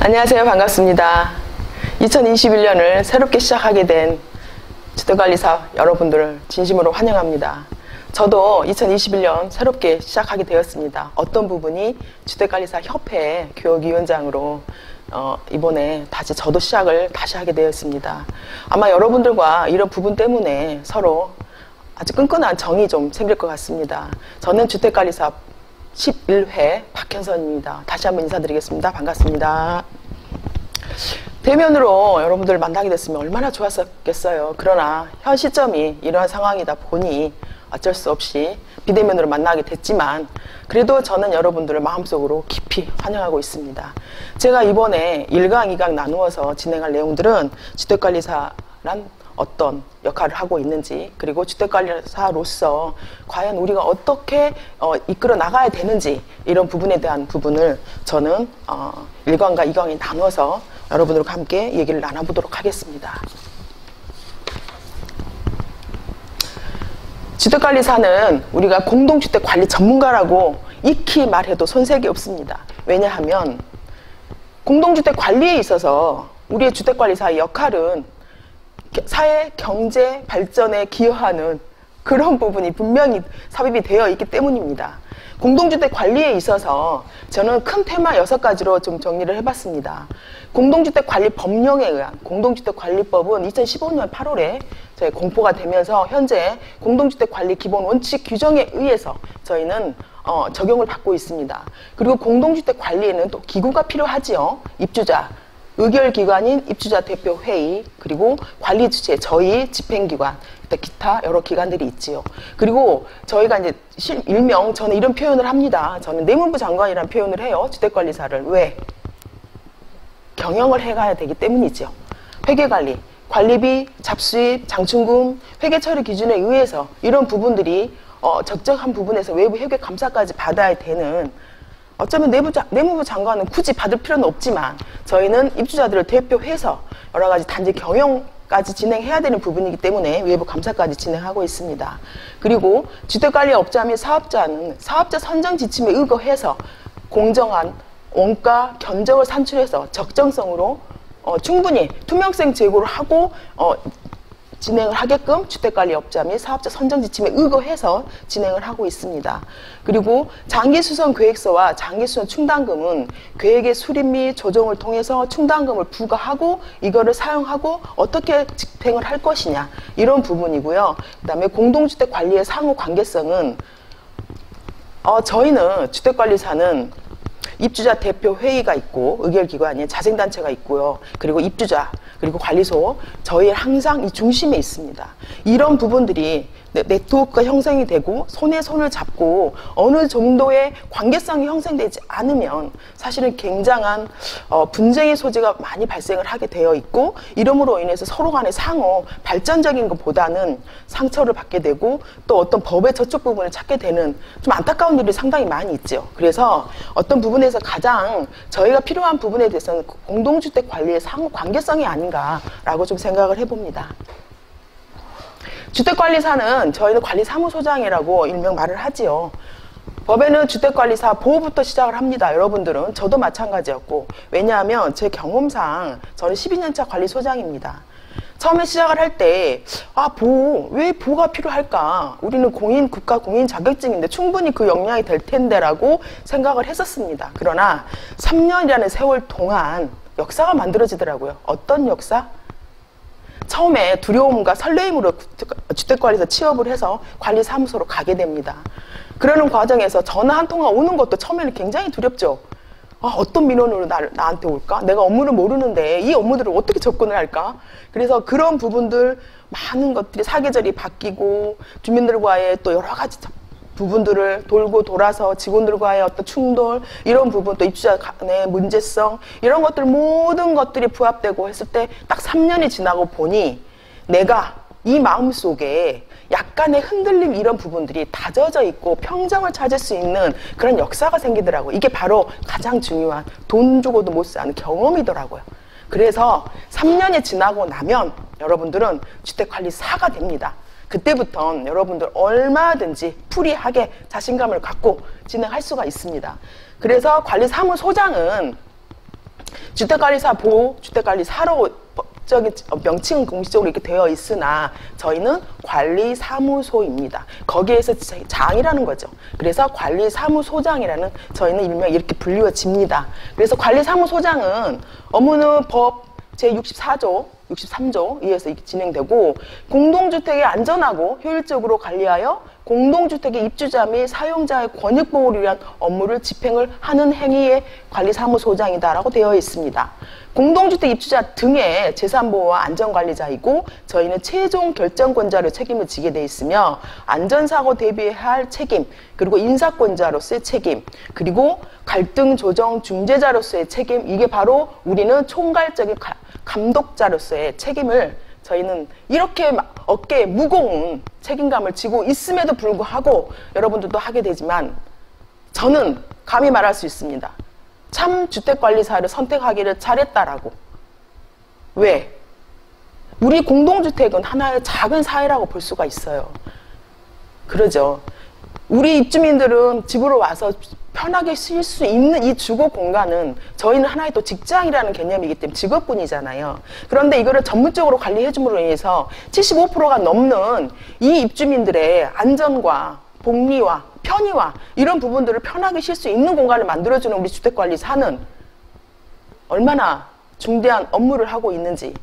안녕하세요. 반갑습니다. 2021년을 새롭게 시작하게 된 주택관리사 여러분들을 진심으로 환영합니다. 저도 2021년 새롭게 시작하게 되었습니다. 어떤 부분이 주택관리사 협회 교육위원장으로 이번에 저도 시작을 다시 하게 되었습니다. 아마 여러분들과 이런 부분 때문에 서로 아주 끈끈한 정이 좀 생길 것 같습니다. 저는 주택관리사 11회 박현선입니다. 다시 한번 인사드리겠습니다. 반갑습니다. 대면으로 여러분들 만나게 됐으면 얼마나 좋았었겠어요. 그러나 현 시점이 이러한 상황이다 보니 어쩔 수 없이 비대면으로 만나게 됐지만 그래도 저는 여러분들을 마음속으로 깊이 환영하고 있습니다. 제가 이번에 1강, 2강 나누어서 진행할 내용들은 주택관리사란 어떤 역할을 하고 있는지, 그리고 주택관리사로서 과연 우리가 어떻게 이끌어 나가야 되는지, 이런 부분에 대한 부분을 저는 1강과 2강에 나눠서 여러분들과 함께 얘기를 나눠보도록 하겠습니다. 주택관리사는 우리가 공동주택관리 전문가라고 익히 말해도 손색이 없습니다. 왜냐하면 공동주택관리에 있어서 우리의 주택관리사의 역할은 사회 경제 발전에 기여하는 그런 부분이 분명히 삽입이 되어 있기 때문입니다. 공동주택 관리에 있어서 저는 큰 테마 6가지로 좀 정리를 해봤습니다. 공동주택 관리 법령에 의한 공동주택관리법은 2015년 8월에 저희 공포가 되면서 현재 공동주택 관리 기본 원칙 규정에 의해서 저희는 적용을 받고 있습니다. 그리고 공동주택 관리에는 또 기구가 필요하지요. 입주자, 의결기관인 입주자 대표회의, 그리고 관리주체, 저희 집행기관, 기타 여러 기관들이 있지요. 그리고 저희가 이제 일명 저는 이런 표현을 합니다. 저는 내무부 장관이라는 표현을 해요. 주택관리사를. 왜? 경영을 해가야 되기 때문이죠. 회계관리, 관리비, 잡수입, 장충금, 회계처리 기준에 의해서 이런 부분들이 적정한 부분에서 외부 회계감사까지 받아야 되는, 어쩌면 내무부 장관은 굳이 받을 필요는 없지만 저희는 입주자들을 대표해서 여러 가지 단지 경영까지 진행해야 되는 부분이기 때문에 외부 감사까지 진행하고 있습니다. 그리고 주택관리업자 및 사업자는 사업자 선정 지침에 의거해서 공정한 원가 견적을 산출해서 적정성으로 충분히 투명성 제고를 하고 진행을 하게끔 주택관리업자 및 사업자 선정 지침에 의거해서 진행을 하고 있습니다. 그리고 장기수선 계획서와 장기수선 충당금은 계획의 수립 및 조정을 통해서 충당금을 부과하고 이거를 사용하고 어떻게 집행을 할 것이냐, 이런 부분이고요. 그 다음에 공동주택 관리의 상호 관계성은 저희는 주택관리사는 입주자 대표회의가 있고 의결기관인 자생단체가 있고요. 그리고 입주자, 그리고 관리소, 저희 항상 이 중심에 있습니다. 이런 부분들이 네트워크가 형성이 되고 손에 손을 잡고 어느 정도의 관계성이 형성되지 않으면 사실은 굉장한 분쟁의 소지가 많이 발생을 하게 되어 있고, 이름으로 인해서 서로 간의 상호 발전적인 것보다는 상처를 받게 되고 또 어떤 법의 저촉 부분을 찾게 되는 좀 안타까운 일이 상당히 많이 있죠. 그래서 어떤 부분에서 가장 저희가 필요한 부분에 대해서는 공동주택 관리의 상호 관계성이 아닌가라고 좀 생각을 해봅니다. 주택관리사는 저희는 관리사무소장이라고 일명 말을 하지요. 법에는 주택관리사 보호부터 시작을 합니다. 여러분들은, 저도 마찬가지였고, 왜냐하면 제 경험상 저는 12년차 관리소장입니다. 처음에 시작을 할 때 왜 보호가 필요할까? 우리는 국가 공인 자격증인데 충분히 그 역량이 될 텐데라고 생각을 했었습니다. 그러나 3년이라는 세월 동안 역사가 만들어지더라고요. 어떤 역사? 처음에 두려움과 설레임으로 주택관리사 취업을 해서 관리사무소로 가게 됩니다. 그러는 과정에서 전화 한 통화 오는 것도 처음에는 굉장히 두렵죠. 어떤 민원으로 나한테 올까? 내가 업무를 모르는데 이 업무들을 어떻게 접근을 할까? 그래서 그런 부분들, 많은 것들이 사계절이 바뀌고 주민들과의 또 여러 가지 부분들을 돌고 돌아서 직원들과의 어떤 충돌, 이런 부분, 또 입주자 간의 문제성, 이런 것들 모든 것들이 부합되고 했을 때 딱 3년이 지나고 보니 내가 이 마음속에 약간의 흔들림, 이런 부분들이 다져져 있고 평정을 찾을 수 있는 그런 역사가 생기더라고요. 이게 바로 가장 중요한 돈 주고도 못 사는 경험이더라고요. 그래서 3년이 지나고 나면 여러분들은 주택관리사가 됩니다. 그때부터는 여러분들 얼마든지 프리하게 자신감을 갖고 진행할 수가 있습니다. 그래서 관리사무소장은 주택관리사 보호, 주택관리사로 법적인 명칭은 공식적으로 이렇게 되어 있으나 저희는 관리사무소입니다. 거기에서 장이라는 거죠. 그래서 관리사무소장이라는 저희는 일명 이렇게 불리워집니다. 그래서 관리사무소장은 업무는 법 제64조, 63조 의해서 진행되고 공동주택의 안전하고 효율적으로 관리하여 공동주택의 입주자 및 사용자의 권익보호를 위한 업무를 집행을 하는 행위의 관리사무소장이다라고 되어 있습니다. 공동주택 입주자 등의 재산보호와 안전관리자이고 저희는 최종 결정권자로 책임을 지게 돼 있으며 안전사고 대비해야 할 책임, 그리고 인사권자로서의 책임, 그리고 갈등 조정 중재자로서의 책임, 이게 바로 우리는 총괄적인 감독자로서의 책임을 저희는 이렇게 어깨에 무거운 책임감을 지고 있음에도 불구하고 여러분들도 하게 되지만 저는 감히 말할 수 있습니다. 참 주택관리사를 선택하기를 잘했다라고. 왜? 우리 공동주택은 하나의 작은 사회라고 볼 수가 있어요. 그러죠. 우리 입주민들은 집으로 와서 편하게 쉴 수 있는 이 주거 공간은 저희는 하나의 또 직장이라는 개념이기 때문에 직업군이잖아요. 그런데 이거를 전문적으로 관리해 줌으로 인해서 75%가 넘는 이 입주민들의 안전과 복리와 편의와 이런 부분들을 편하게 쉴 수 있는 공간을 만들어주는 우리 주택관리사는 얼마나 중대한 업무를 하고 있는지,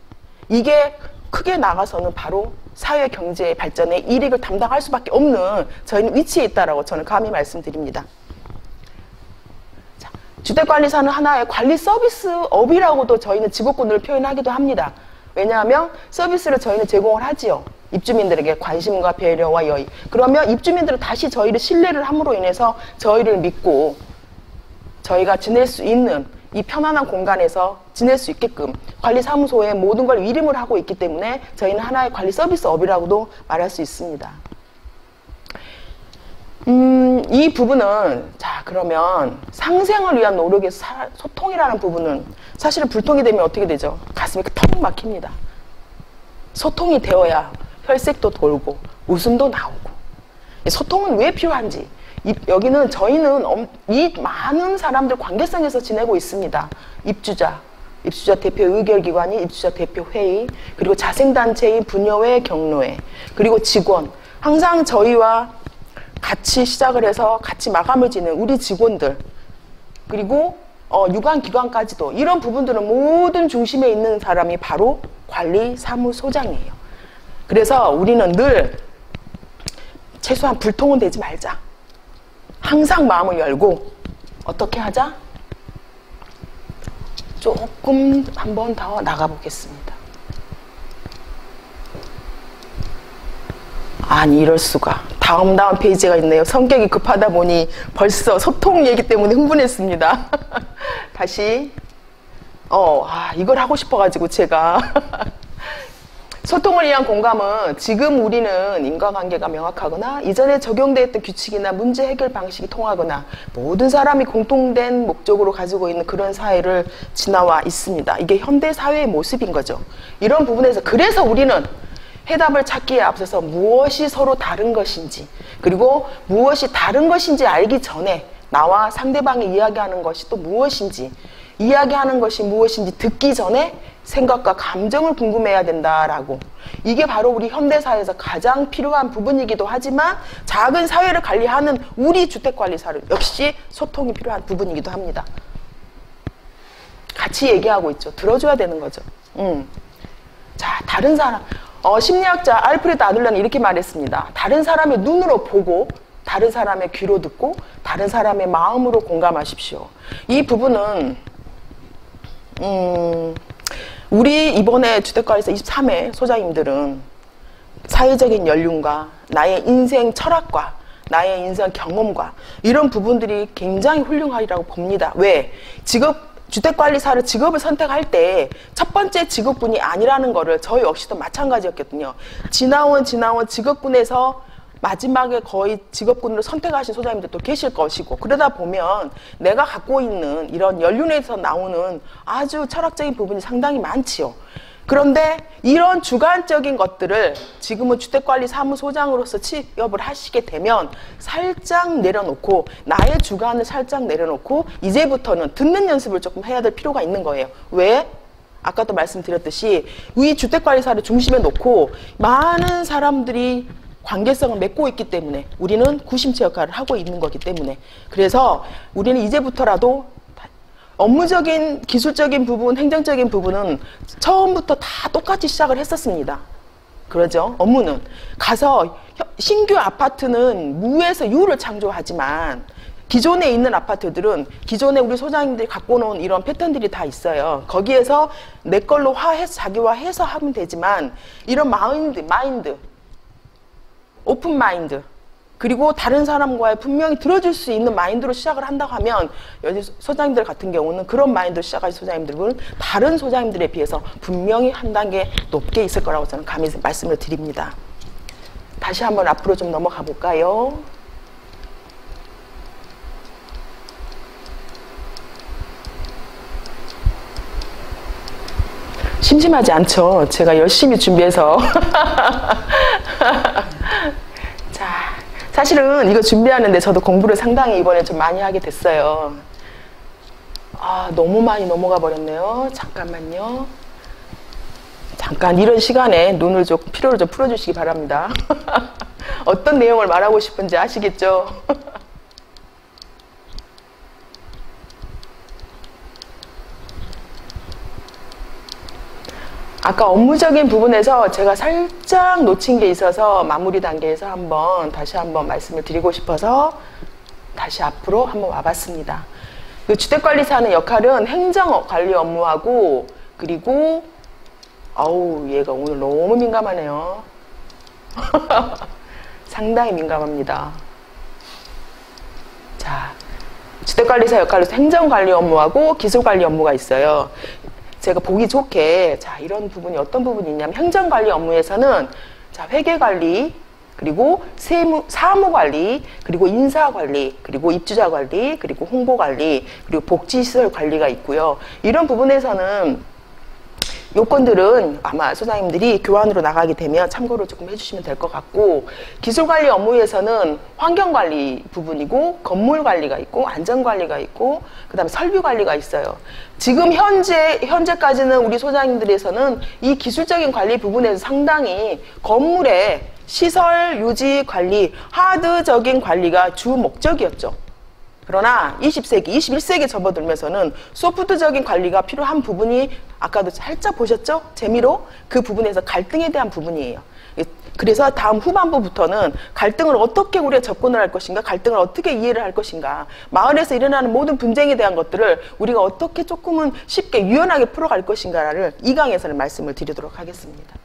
이게 크게 나가서는 바로 사회 경제 발전의 이익을 담당할 수밖에 없는 저희는 위치에 있다라고 저는 감히 말씀드립니다. 자, 주택관리사는 하나의 관리 서비스업이라고도 저희는 직업군을 표현하기도 합니다. 왜냐하면 서비스를 저희는 제공을 하지요. 입주민들에게 관심과 배려와 여의. 그러면 입주민들은 다시 저희를 신뢰를 함으로 인해서 저희를 믿고 저희가 지낼 수 있는 이 편안한 공간에서 지낼 수 있게끔 관리사무소에 모든 걸 위임을 하고 있기 때문에 저희는 하나의 관리 서비스업이라고도 말할 수 있습니다. 이 부분은 자 그러면 상생을 위한 노력에서 소통이라는 부분은 사실은 불통이 되면 어떻게 되죠? 가슴이 턱 막힙니다. 소통이 되어야 혈색도 돌고 웃음도 나오고. 소통은 왜 필요한지, 여기는 저희는 이 많은 사람들 관계성에서 지내고 있습니다. 입주자 대표 의결기관이 입주자 대표 회의, 그리고 자생단체인 부녀회, 경로회, 그리고 직원, 항상 저희와 같이 시작을 해서 같이 마감을 지는 우리 직원들, 그리고 유관기관까지도, 이런 부분들은 모든 중심에 있는 사람이 바로 관리사무소장이에요. 그래서 우리는 늘 최소한 불통은 되지 말자. 항상 마음을 열고 어떻게 하자? 조금 한 번 더 나가보겠습니다. 아니 이럴 수가. 다음 페이지가 있네요. 성격이 급하다 보니 벌써 소통 얘기 때문에 흥분했습니다. 다시 이걸 하고 싶어가지고 제가 소통을 위한 공감은 지금 우리는 인과관계가 명확하거나 이전에 적용되었던 규칙이나 문제 해결 방식이 통하거나 모든 사람이 공통된 목적으로 가지고 있는 그런 사회를 지나와 있습니다. 이게 현대 사회의 모습인 거죠. 이런 부분에서 그래서 우리는 해답을 찾기에 앞서서 무엇이 서로 다른 것인지, 그리고 무엇이 다른 것인지 알기 전에 나와 상대방이 이야기하는 것이 또 무엇인지, 이야기하는 것이 무엇인지 듣기 전에 생각과 감정을 궁금해야 된다라고. 이게 바로 우리 현대사회에서 가장 필요한 부분이기도 하지만 작은 사회를 관리하는 우리 주택관리사를 역시 소통이 필요한 부분이기도 합니다. 같이 얘기하고 있죠. 들어줘야 되는 거죠. 자, 다른 사람, 심리학자 알프레드 아들러는 이렇게 말했습니다. 다른 사람의 눈으로 보고 다른 사람의 귀로 듣고 다른 사람의 마음으로 공감하십시오. 이 부분은 우리 이번에 주택관리사 23회 소장님들은 사회적인 연륜과 나의 인생 철학과 나의 인생 경험과 이런 부분들이 굉장히 훌륭하리라고 봅니다. 왜? 주택관리사를 직업을 선택할 때 첫 번째 직업군이 아니라는 거를 저 역시도 마찬가지였거든요. 지나온 직업군에서 마지막에 거의 직업군으로 선택하신 소장님들도 계실 것이고, 그러다 보면 내가 갖고 있는 이런 연륜에서 나오는 아주 철학적인 부분이 상당히 많지요. 그런데 이런 주관적인 것들을 지금은 주택관리사무소장으로서 취업을 하시게 되면 살짝 내려놓고 나의 주관을 살짝 내려놓고 이제부터는 듣는 연습을 조금 해야 될 필요가 있는 거예요. 왜? 아까도 말씀드렸듯이 이 주택관리사를 중심에 놓고 많은 사람들이 관계성을 맺고 있기 때문에 우리는 구심체 역할을 하고 있는 거기 때문에 그래서 우리는 이제부터라도 업무적인, 기술적인 부분, 행정적인 부분은 처음부터 다 똑같이 시작을 했었습니다. 그러죠? 업무는. 가서 신규 아파트는 무에서 유를 창조하지만 기존에 있는 아파트들은 기존에 우리 소장님들이 갖고 놓은 이런 패턴들이 다 있어요. 거기에서 내 걸로 자기화해서 하면 되지만 이런 마인드, 오픈 마인드, 그리고 다른 사람과의 분명히 들어줄 수 있는 마인드로 시작을 한다고 하면 여기 소장님들 같은 경우는 그런 마인드로 시작하신 소장님들은 다른 소장님들에 비해서 분명히 한 단계 높게 있을 거라고 저는 감히 말씀을 드립니다. 다시 한번 앞으로 좀 넘어가 볼까요? 심심하지 않죠? 제가 열심히 준비해서 자, 사실은 이거 준비하는데 저도 공부를 상당히 이번에 좀 많이 하게 됐어요. 아, 너무 많이 넘어가 버렸네요. 잠깐만요. 잠깐 이런 시간에 눈을 좀 피로를 좀 풀어주시기 바랍니다. 어떤 내용을 말하고 싶은지 아시겠죠? 아까 업무적인 부분에서 제가 살짝 놓친 게 있어서 마무리 단계에서 다시 한번 말씀을 드리고 싶어서 다시 앞으로 한번 와봤습니다. 그 주택관리사의 역할은 행정관리 업무하고 그리고 얘가 오늘 너무 민감하네요. 상당히 민감합니다. 자, 주택관리사 역할로서 행정관리 업무하고 기술관리 업무가 있어요. 제가 보기 좋게 자 이런 부분이 어떤 부분이 있냐면 행정관리 업무에서는 자 회계관리 그리고 사무관리 그리고 인사관리 그리고 입주자관리 그리고 홍보관리 그리고 복지시설 관리가 있고요. 이런 부분에서는 요건들은 아마 소장님들이 교환으로 나가게 되면 참고를 조금 해주시면 될 것 같고 기술관리 업무에서는 환경관리 부분이고 건물관리가 있고 안전관리가 있고 그 다음에 설비관리가 있어요. 지금 현재까지는 우리 소장님들에서는 이 기술적인 관리 부분에서 상당히 건물의 시설 유지 관리 하드적인 관리가 주 목적이었죠. 그러나 20세기, 21세기 접어들면서는 소프트적인 관리가 필요한 부분이 아까도 살짝 보셨죠? 재미로 그 부분에서 갈등에 대한 부분이에요. 그래서 다음 후반부부터는 갈등을 어떻게 우리가 접근을 할 것인가, 갈등을 어떻게 이해를 할 것인가, 마을에서 일어나는 모든 분쟁에 대한 것들을 우리가 어떻게 조금은 쉽게 유연하게 풀어갈 것인가를 이 강에서는 말씀을 드리도록 하겠습니다.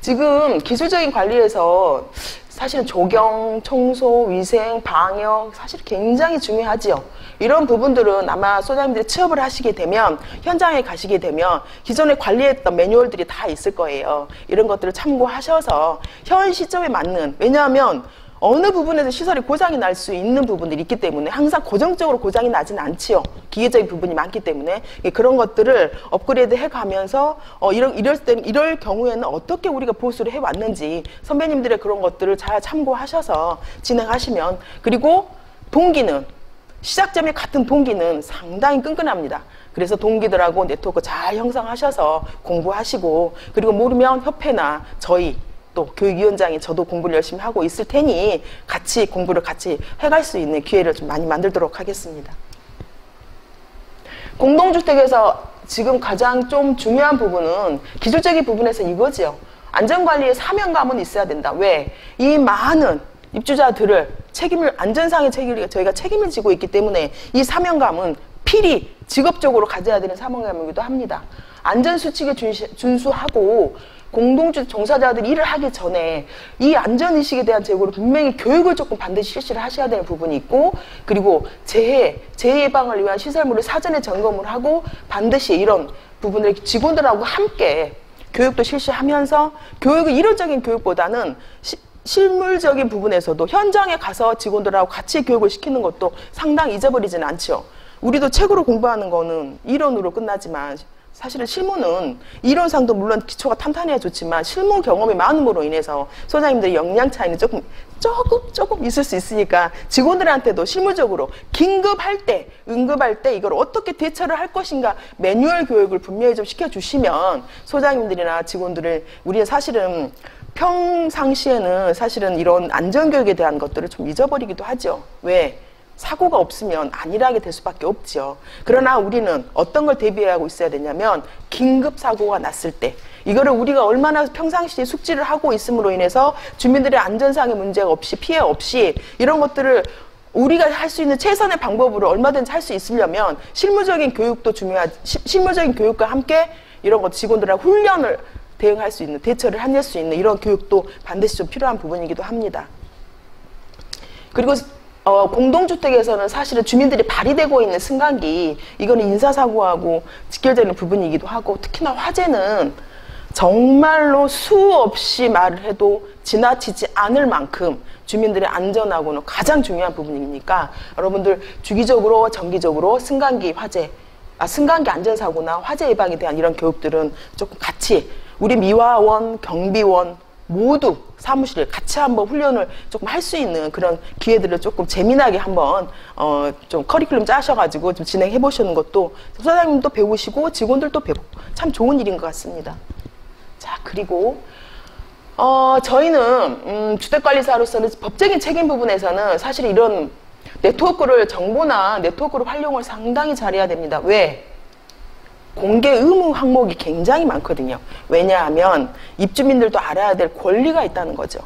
지금 기술적인 관리에서 사실은 조경, 청소, 위생, 방역 사실 굉장히 중요하지요. 이런 부분들은 아마 소장님들이 취업을 하시게 되면 현장에 가시게 되면 기존에 관리했던 매뉴얼들이 다 있을 거예요. 이런 것들을 참고하셔서 현 시점에 맞는 왜냐하면 어느 부분에서 시설이 고장이 날 수 있는 부분들이 있기 때문에 항상 고정적으로 고장이 나지는 않지요. 기계적인 부분이 많기 때문에 그런 것들을 업그레이드 해가면서 이럴 경우에는 어떻게 우리가 보수를 해왔는지 선배님들의 그런 것들을 잘 참고하셔서 진행하시면 그리고 동기는 시작점이 같은 동기는 상당히 끈끈합니다. 그래서 동기들하고 네트워크 잘 형성하셔서 공부하시고 그리고 모르면 협회나 저희 또 교육위원장이 저도 공부를 열심히 하고 있을 테니 같이 공부를 같이 해갈 수 있는 기회를 좀 많이 만들도록 하겠습니다. 공동주택에서 지금 가장 좀 중요한 부분은 기술적인 부분에서 이거지요. 안전관리의 사명감은 있어야 된다. 왜? 이 많은 입주자들을 안전상의 책임을 저희가 책임을 지고 있기 때문에 이 사명감은 필히 직업적으로 가져야 되는 사명감이기도 합니다. 안전수칙에 준수하고 공동주택 종사자들이 일을 하기 전에 이 안전의식에 대한 제고를 분명히 교육을 조금 반드시 실시를 하셔야 되는 부분이 있고 그리고 재해 예방을 위한 시설물을 사전에 점검을 하고 반드시 이런 부분을 직원들하고 함께 교육도 실시하면서 교육은 이론적인 교육보다는 실물적인 부분에서도 현장에 가서 직원들하고 같이 교육을 시키는 것도 상당히 잊어버리지는 않죠. 우리도 책으로 공부하는 거는 이론으로 끝나지만 사실은 실무는 이론상도 물론 기초가 탄탄해야 좋지만 실무 경험이 많음으로 인해서 소장님들의 역량 차이는 조금 있을 수 있으니까 직원들한테도 실무적으로 긴급할 때, 응급할 때 이걸 어떻게 대처를 할 것인가 매뉴얼 교육을 분명히 좀 시켜주시면 소장님들이나 직원들을 우리는 사실은 평상시에는 사실은 이런 안전교육에 대한 것들을 좀 잊어버리기도 하죠. 왜? 사고가 없으면 안일하게 될 수밖에 없죠. 그러나 우리는 어떤 걸 대비하고 있어야 되냐면 긴급 사고가 났을 때 이거를 우리가 얼마나 평상시에 숙지를 하고 있음으로 인해서 주민들의 안전상의 문제가 없이 피해 없이 이런 것들을 우리가 할 수 있는 최선의 방법으로 얼마든지 할 수 있으려면 실무적인 교육도 실무적인 교육과 함께 이런 것 직원들하고 훈련을 대응할 수 있는 대처를 해낼 수 있는 이런 교육도 반드시 좀 필요한 부분이기도 합니다. 그리고 공동주택에서는 사실은 주민들이 발휘되고 있는 승강기 이거는 인사사고하고 직결되는 부분이기도 하고 특히나 화재는 정말로 수없이 말을 해도 지나치지 않을 만큼 주민들의 안전하고는 가장 중요한 부분이니까 여러분들 주기적으로 정기적으로 승강기 화재 승강기 안전사고나 화재 예방에 대한 이런 교육들은 조금 같이 우리 미화원, 경비원 모두 사무실에 같이 한번 훈련을 조금 할 수 있는 그런 기회들을 조금 재미나게 한번 좀 커리큘럼 짜셔가지고 좀 진행해 보시는 것도 소장님도 배우시고 직원들도 배우고 참 좋은 일인 것 같습니다. 자, 그리고 저희는 주택관리사로서는 법적인 책임 부분에서는 사실 이런 네트워크를 정보나 네트워크를 활용을 상당히 잘해야 됩니다. 왜? 공개 의무 항목이 굉장히 많거든요. 왜냐하면 입주민들도 알아야 될 권리가 있다는 거죠.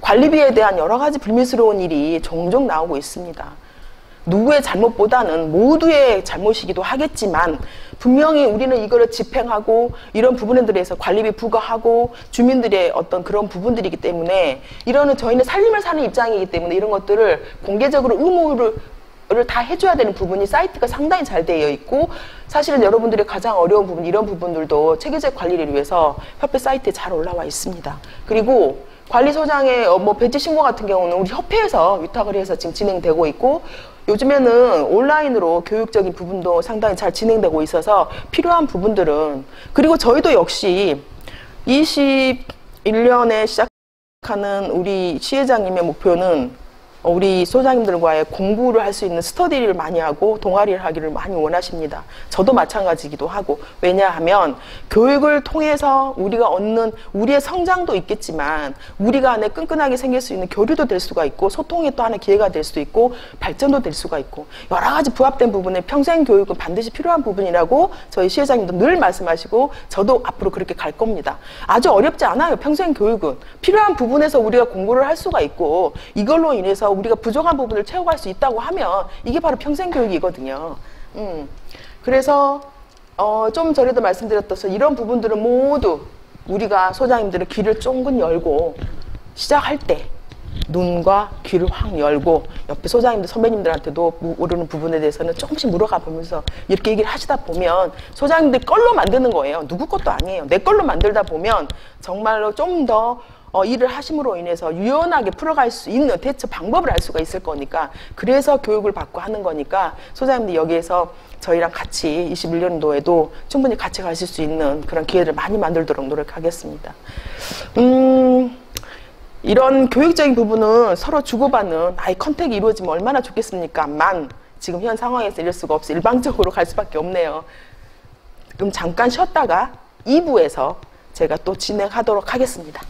관리비에 대한 여러 가지 불미스러운 일이 종종 나오고 있습니다. 누구의 잘못보다는 모두의 잘못이기도 하겠지만 분명히 우리는 이거를 집행하고 이런 부분에 대해서 관리비 부과하고 주민들의 어떤 그런 부분들이기 때문에 이러는 저희는 살림을 사는 입장이기 때문에 이런 것들을 공개적으로 의무를 다 해줘야 되는 부분이 사이트가 상당히 잘 되어 있고 사실은 여러분들이 가장 어려운 부분 이런 부분들도 체계적 관리를 위해서 협회 사이트에 잘 올라와 있습니다. 그리고 관리소장의 배지 신고 같은 경우는 우리 협회에서 위탁을 해서 지금 진행되고 있고 요즘에는 온라인으로 교육적인 부분도 상당히 잘 진행되고 있어서 필요한 부분들은 그리고 저희도 역시 21년에 시작하는 우리 시회장님의 목표는 우리 소장님들과의 공부를 할 수 있는 스터디를 많이 하고 동아리를 하기를 많이 원하십니다. 저도 마찬가지이기도 하고 왜냐하면 교육을 통해서 우리가 얻는 우리의 성장도 있겠지만 우리가 안에 끈끈하게 생길 수 있는 교류도 될 수가 있고 소통의 또 하나의 기회가 될 수도 있고 발전도 될 수가 있고 여러 가지 부합된 부분에 평생 교육은 반드시 필요한 부분이라고 저희 시회장님도 늘 말씀하시고 저도 앞으로 그렇게 갈 겁니다. 아주 어렵지 않아요. 평생 교육은 필요한 부분에서 우리가 공부를 할 수가 있고 이걸로 인해서 우리가 부족한 부분을 채워갈 수 있다고 하면 이게 바로 평생교육이거든요. 그래서 좀 전에도 말씀드렸듯이 이런 부분들은 모두 우리가 소장님들은 귀를 쫑긋 열고 시작할 때 눈과 귀를 확 열고 옆에 소장님들 선배님들한테도 모르는 부분에 대해서는 조금씩 물어가 보면서 이렇게 얘기를 하시다 보면 소장님들 걸로 만드는 거예요. 누구 것도 아니에요. 내 걸로 만들다 보면 정말로 좀 더 일을 하심으로 인해서 유연하게 풀어갈 수 있는 대처 방법을 알 수가 있을 거니까 그래서 교육을 받고 하는 거니까 소장님들 여기에서 저희랑 같이 21년도에도 충분히 같이 가실 수 있는 그런 기회를 많이 만들도록 노력하겠습니다. 이런 교육적인 부분은 서로 주고받는 아이 컨택이 이루어지면 얼마나 좋겠습니까만 지금 현 상황에서 이럴 수가 없어 일방적으로 갈 수밖에 없네요. 그럼 잠깐 쉬었다가 2부에서 제가 또 진행하도록 하겠습니다.